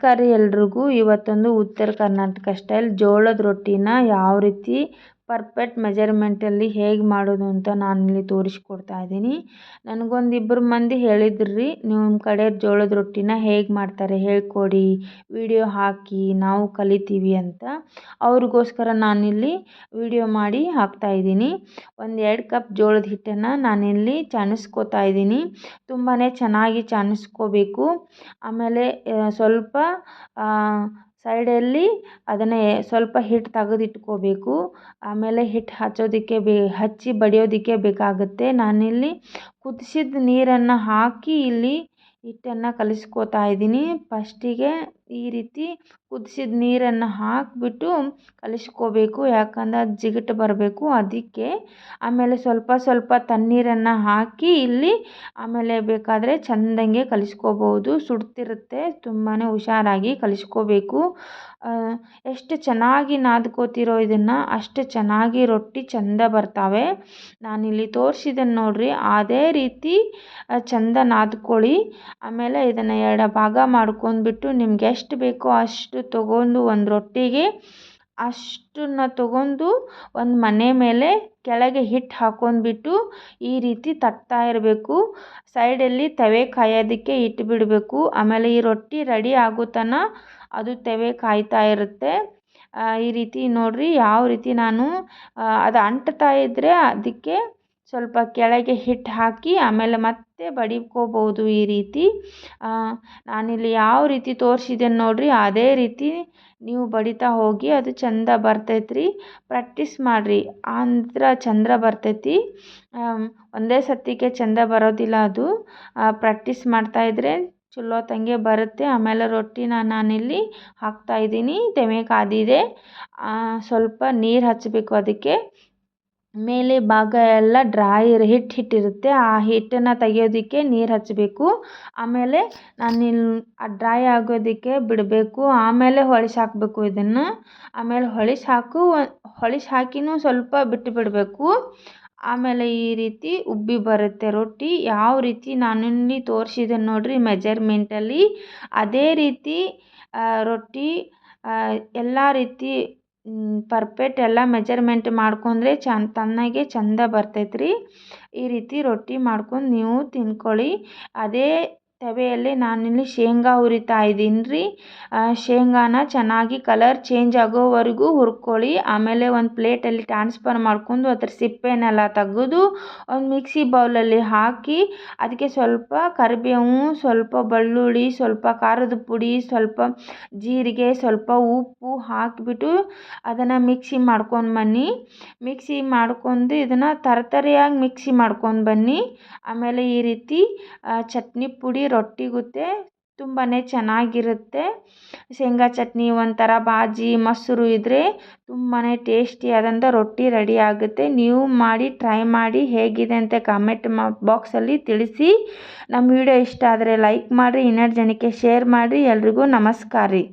ನಮಸ್ಕಾರ ಎಲ್ರಿಗೂ. ಇವತ್ತೊಂದು ಉತ್ತರ ಕರ್ನಾಟಕ ಸ್ಟೈಲ್ ಜೋಳದ ರೊಟ್ಟಿನ ಯಾವ ರೀತಿ ಪರ್ಫೆಕ್ಟ್ ಮೆಜರ್ಮೆಂಟಲ್ಲಿ ಹೇಗೆ ಮಾಡೋದು ಅಂತ ನಾನಿಲ್ಲಿ ತೋರಿಸ್ಕೊಡ್ತಾ ಇದ್ದೀನಿ. ನನಗೊಂದಿಬ್ಬರು ಮಂದಿ ಹೇಳಿದ್ರಿ, ನಿಮ್ಮ ಕಡೆ ಜೋಳದ ರೊಟ್ಟಿನ ಹೇಗೆ ಮಾಡ್ತಾರೆ ಹೇಳ್ಕೊಡಿ, ವಿಡಿಯೋ ಹಾಕಿ ನಾವು ಕಲಿತೀವಿ ಅಂತ. ಅವ್ರಿಗೋಸ್ಕರ ನಾನಿಲ್ಲಿ ವಿಡಿಯೋ ಮಾಡಿ ಹಾಕ್ತಾ ಇದ್ದೀನಿ. 1-2 ಕಪ್ ಜೋಳದ ಹಿಟ್ಟನ್ನು ನಾನಿಲ್ಲಿ ಚಾಣಿಸ್ಕೋತಾ ಇದ್ದೀನಿ. ತುಂಬಾ ಚೆನ್ನಾಗಿ ಚಾಣಿಸ್ಕೋಬೇಕು. ಆಮೇಲೆ ಸ್ವಲ್ಪ ಸೈಡಲ್ಲಿ ಅದನ್ನೇ ಸ್ವಲ್ಪ ಹಿಟ್ಟು ತೆಗೆದಿಟ್ಕೋಬೇಕು. ಆಮೇಲೆ ಹಿಟ್ಟು ಹಚ್ಚೋದಕ್ಕೆ ಹಚ್ಚಿ ಬಡಿಯೋದಕ್ಕೆ ಬೇಕಾಗುತ್ತೆ. ನಾನಿಲ್ಲಿ ಕುದಿಸಿದ ನೀರನ್ನು ಹಾಕಿ ಇಲ್ಲಿ ಹಿಟ್ಟನ್ನು ಕಲಿಸ್ಕೋತಾ ಇದ್ದೀನಿ. ಫಸ್ಟಿಗೆ ಈ ರೀತಿ ಕುದಿಸಿದ ನೀರನ್ನು ಹಾಕಿಬಿಟ್ಟು ಕಲಿಸ್ಕೋಬೇಕು, ಯಾಕಂದ್ರೆ ಅದು ಜಿಗುಟು ಬರಬೇಕು ಅದಕ್ಕೆ. ಆಮೇಲೆ ಸ್ವಲ್ಪ ತಣ್ಣೀರನ್ನು ಹಾಕಿ ಇಲ್ಲಿ ಆಮೇಲೆ ಬೇಕಾದರೆ ಚೆಂದಂಗೆ ಕಲಿಸ್ಕೋಬೋದು. ಸುಡ್ತಿರುತ್ತೆ, ತುಂಬಾ ಹುಷಾರಾಗಿ ಕಲಿಸ್ಕೋಬೇಕು. ಎಷ್ಟು ಚೆನ್ನಾಗಿ ನಾದ್ಕೋತಿರೋ ಇದನ್ನು ಅಷ್ಟು ಚೆನ್ನಾಗಿ ರೊಟ್ಟಿ ಚೆಂದ ಬರ್ತಾವೆ. ನಾನಿಲ್ಲಿ ತೋರಿಸಿದ್ದನ್ನು ನೋಡಿರಿ, ಅದೇ ರೀತಿ ಚೆಂದ ನಾದ್ಕೊಳ್ಳಿ. ಆಮೇಲೆ ಇದನ್ನು 2 ಭಾಗ ಮಾಡ್ಕೊಂಡ್ಬಿಟ್ಟು ನಿಮ್ಗೆ ಎಷ್ಟು ಬೇಕೋ ಅಷ್ಟು ತೊಗೊಂಡು ಒಂದು ರೊಟ್ಟಿಗೆ ಅಷ್ಟನ್ನು ತೊಗೊಂಡು ಒಂದು ಮನೆ ಮೇಲೆ ಕೆಳಗೆ ಹಿಟ್ಟು ಹಾಕೊಂಡ್ಬಿಟ್ಟು ಈ ರೀತಿ ತಟ್ತಾ ಇರಬೇಕು. ಸೈಡಲ್ಲಿ ತವೆ ಕಾಯೋದಕ್ಕೆ ಇಟ್ಬಿಡಬೇಕು. ಆಮೇಲೆ ಈ ರೊಟ್ಟಿ ರೆಡಿ ಆಗೋ ತನಕ ಅದು ತವೆ ಕಾಯ್ತಾ ಇರುತ್ತೆ. ಈ ರೀತಿ ನೋಡಿರಿ, ಯಾವ ರೀತಿ ನಾನು ಅದು ಅಂಟ್ತಾ ಇದ್ದರೆ ಅದಕ್ಕೆ ಸ್ವಲ್ಪ ಕೆಳಗೆ ಹಿಟ್ಟು ಹಾಕಿ ಆಮೇಲೆ ಮತ್ತೆ ಬಡಿಕೋಬೋದು. ಈ ರೀತಿ ನಾನಿಲ್ಲಿ ಯಾವ ರೀತಿ ತೋರಿಸಿದ್ದೇನೆ ನೋಡಿರಿ, ಅದೇ ರೀತಿ ನೀವು ಬಡಿತಾ ಹೋಗಿ, ಅದು ಚೆಂದ ಬರ್ತೈತ್ರಿ. ಪ್ರಾಕ್ಟೀಸ್ ಮಾಡಿರಿ ಅಂದ್ರೆ ಚೆಂದ ಬರ್ತೈತಿ. ಒಂದೇ ಸತಿಗೆ ಚೆಂದ ಬರೋದಿಲ್ಲ, ಅದು ಪ್ರಾಕ್ಟೀಸ್ ಮಾಡ್ತಾಯಿದ್ರೆ ಚಲೋ ತಂಗೆ ಬರುತ್ತೆ. ಆಮೇಲೆ ರೊಟ್ಟಿನ ನಾನಿಲ್ಲಿ ಹಾಕ್ತಾಯಿದ್ದೀನಿ. ತೆವೆ ಕಾದಿದೆ, ಸ್ವಲ್ಪ ನೀರು ಹಚ್ಚಬೇಕು. ಅದಕ್ಕೆ ಮೇಲೆ ಭಾಗ ಎಲ್ಲ ಹಿಟ್ಟಿರುತ್ತೆ, ಆ ಹಿಟ್ಟನ್ನು ತೆಗಿಯೋದಕ್ಕೆ ನೀರು ಹಚ್ಚಬೇಕು. ಆಮೇಲೆ ನಾನಿಲ್ಲಿ ಡ್ರೈ ಆಗೋದಕ್ಕೆ ಬಿಡಬೇಕು. ಆಮೇಲೆ ಹೊಳಿಸಿ ಹಾಕಬೇಕು ಇದನ್ನು. ಆಮೇಲೆ ಹೊಳಿಸಿ ಹಾಕಿನೂ ಸ್ವಲ್ಪ ಬಿಟ್ಟು ಬಿಡಬೇಕು. ಆಮೇಲೆ ಈ ರೀತಿ ಉಬ್ಬಿ ಬರುತ್ತೆ ರೊಟ್ಟಿ. ಯಾವ ರೀತಿ ನಾನಿಲ್ಲಿ ತೋರಿಸಿದೆ ನೋಡಿರಿ ಮೆಜರ್ಮೆಂಟಲ್ಲಿ, ಅದೇ ರೀತಿ ರೊಟ್ಟಿ ಎಲ್ಲ ರೀತಿ ಪರ್ಫೆಕ್ಟ್ ಎಲ್ಲ ಮೆಜರ್ಮೆಂಟ್ ಮಾಡ್ಕೊಂಡ್ರೆ ತಣ್ಣಗೆ ಚೆಂದ ಬರ್ತೈತ್ರಿ. ಈ ರೀತಿ ರೊಟ್ಟಿ ಮಾಡ್ಕೊಂಡು ನೀವು ತಿನ್ಕೊಳ್ಳಿ. ಅದೇ ತವೆಯಲ್ಲಿ ನಾನಿಲ್ಲಿ ಶೇಂಗಾ ಹುರಿತಾ ಇದ್ದೀನಿ ರೀ. ಶೇಂಗಾನ ಚೆನ್ನಾಗಿ ಕಲರ್ ಚೇಂಜ್ ಆಗೋವರೆಗೂ ಹುರ್ಕೊಳ್ಳಿ. ಆಮೇಲೆ ಒಂದು ಪ್ಲೇಟಲ್ಲಿ ಟ್ರಾನ್ಸ್ಫರ್ ಮಾಡ್ಕೊಂಡು ಅದ್ರ ಸಿಪ್ಪೆನೆಲ್ಲ ತೆಗೆದು ಒಂದು ಮಿಕ್ಸಿ ಬೌಲಲ್ಲಿ ಹಾಕಿ ಅದಕ್ಕೆ ಸ್ವಲ್ಪ ಕರಿಬೇವು, ಸ್ವಲ್ಪ ಬೆಳ್ಳುಳ್ಳಿ, ಸ್ವಲ್ಪ ಖಾರದ ಪುಡಿ, ಸ್ವಲ್ಪ ಜೀರಿಗೆ, ಸ್ವಲ್ಪ ಉಪ್ಪು ಹಾಕಿಬಿಟ್ಟು ಅದನ್ನು ಮಿಕ್ಸಿ ಮಾಡ್ಕೊಂಡು ಬನ್ನಿ. ಮಿಕ್ಸಿ ಮಾಡ್ಕೊಂಡು ಇದನ್ನು ತರತರಿಯಾಗಿ ಮಿಕ್ಸಿ ಮಾಡ್ಕೊಂಡು ಬನ್ನಿ. ಆಮೇಲೆ ಈ ರೀತಿ ಚಟ್ನಿ ಪುಡಿ ರೊಟ್ಟಿಗುತ್ತೆ, ತುಂಬಾ ಚೆನ್ನಾಗಿರುತ್ತೆ. ಶೇಂಗಾ ಚಟ್ನಿ, ಒಂಥರ ಬಾಜಿ, ಮೊಸರು ಇದ್ದರೆ ತುಂಬಾ ಟೇಸ್ಟಿಯಾದಂಥ ರೊಟ್ಟಿ ರೆಡಿ ಆಗುತ್ತೆ. ನೀವು ಮಾಡಿ ಟ್ರೈ ಮಾಡಿ ಹೇಗಿದೆ ಅಂತ ಕಾಮೆಂಟ್ ಬಾಕ್ಸಲ್ಲಿ ತಿಳಿಸಿ. ನಮ್ಮ ವಿಡಿಯೋ ಇಷ್ಟ ಆದರೆ ಲೈಕ್ ಮಾಡಿರಿ, ಇನ್ನೆರಡು ಜನಕ್ಕೆ ಶೇರ್ ಮಾಡಿರಿ. ಎಲ್ರಿಗೂ ನಮಸ್ಕಾರ ರೀ.